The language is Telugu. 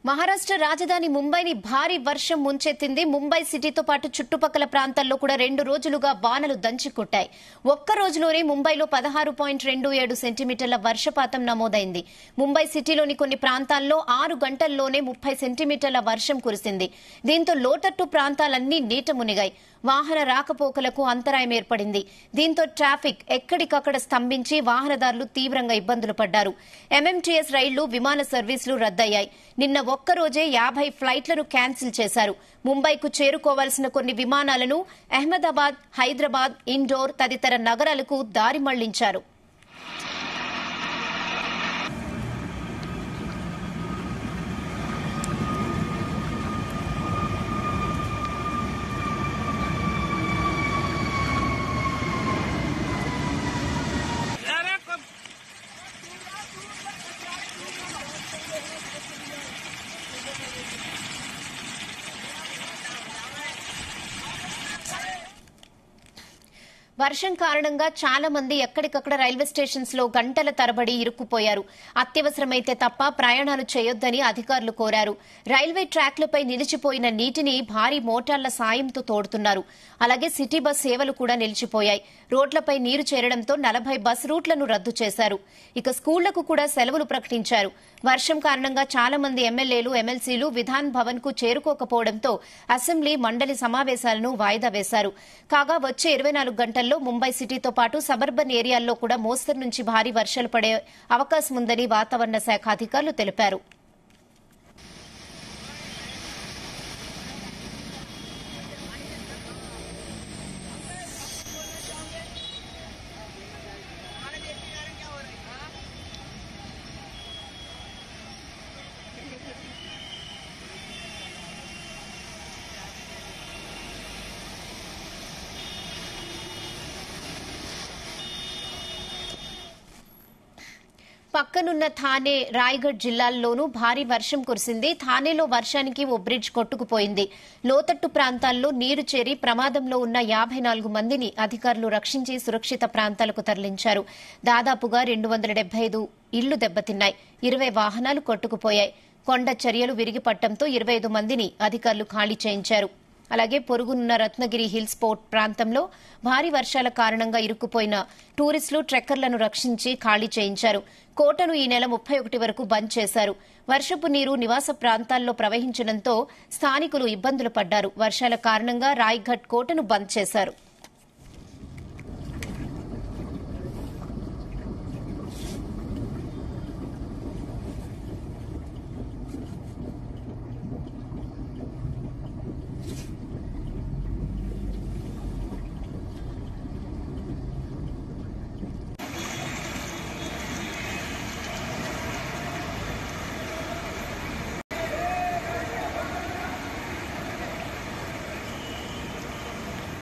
మహారాష్ట్ర రాజధాని ముంబైని భారీ వర్షం ముంచెత్తింది. ముంబై సిటీతో పాటు చుట్టుపక్కల ప్రాంతాల్లో కూడా 2 రోజులుగా వానలు దంచికొట్టాయి. ఒక్క రోజులోనే ముంబైలో 16.27 సెంటీమీటర్ల వర్షపాతం నమోదైంది. ముంబై సిటీలోని కొన్ని ప్రాంతాల్లో 6 గంటల్లోనే 30 సెంటీమీటర్ల వర్షం కురిసింది. దీంతో లోతట్టు ప్రాంతాలన్నీ నీట మునిగాయి. వాహన రాకపోకలకు అంతరాయం ఏర్పడింది. దీంతో ట్రాఫిక్ ఎక్కడికక్కడ స్తంభించి వాహనదారులు తీవ్రంగా ఇబ్బందులు పడ్డారు. ఎంఎంటీఎస్ రైళ్లు, విమాన సర్వీసులు రద్దయ్యాయి. నిన్న ఒక్కరోజే 50 ఫ్లైట్లను క్యాన్సిల్ చేశారు. ముంబైకు చేరుకోవాల్సిన కొన్ని విమానాలను అహ్మదాబాద్, హైదరాబాద్, ఇండోర్ తదితర నగరాలకు దారి మళ్లించారు. వర్షం కారణంగా చాలా మంది ఎక్కడికక్కడ రైల్వే స్టేషన్స్ లో గంటల తరబడి ఇరుక్కుపోయారు. అత్యవసరమైతే తప్ప ప్రయాణాలు చేయొద్దని అధికారులు కోరారు. రైల్వే ట్రాక్లపై నిలిచిపోయిన నీటిని భారీ మోటార్ల సాయంతో తోడుతున్నారు. అలాగే సిటీ బస్ సేవలు కూడా నిలిచిపోయాయి. రోడ్లపై నీరు చేరడంతో 40 బస్ రూట్లను రద్దు చేశారు. ఇక స్కూళ్లకు కూడా సెలవులు ప్రకటించారు. వర్షం కారణంగా చాలా మంది ఎమ్మెల్యేలు, ఎమ్మెల్సీలు విధాన్ భవన్ కు చేరుకోకపోవడంతో అసెంబ్లీ, మండలి సమావేశాలను వాయిదా వేశారు. కాగా వచ్చే 24 గంటల్లో ముంబై సిటీతో పాటు సబర్బన్ ఏరియాల్లో కూడా మోస్తరు నుంచి భారీ వర్షాలు పడే అవకాశం ఉందని వాతావరణ శాఖ అధికారులు తెలిపారు. పక్కనున్న థానే, రాయ్గఢ్ జిల్లాల్లోనూ భారీ వర్షం కురిసింది. థానేలో వర్షానికి ఓ బ్రిడ్జ్ కొట్టుకుపోయింది. లోతట్టు ప్రాంతాల్లో నీరు చేరి ప్రమాదంలో ఉన్న 54 మందిని అధికారులు రక్షించి సురక్షిత ప్రాంతాలకు తరలించారు. దాదాపుగా 275 ఇళ్లు దెబ్బతిన్నాయి. 20 వాహనాలు కొట్టుకుపోయాయి. కొండ చర్యలు విరిగిపట్టడంతో 25 మందిని అధికారులు ఖాళీ చేయించారు. అలాగే పొరుగునున్న రత్నగిరి హిల్స్ పోర్ట్ ప్రాంతంలో భారీ వర్షాల కారణంగా ఇరుక్కుపోయిన టూరిస్టులు, ట్రెక్కర్లను రక్షించి ఖాళీ చేయించారు. కోటను ఈ నెల 31 వరకు బంద్ చేశారు. వర్షపు నీరు నివాస ప్రాంతాల్లో ప్రవహించడంతో స్థానికులు ఇబ్బందులు పడ్డారు. వర్షాల కారణంగా రాయ్గఢ్ కోటను బంద్ చేశారు.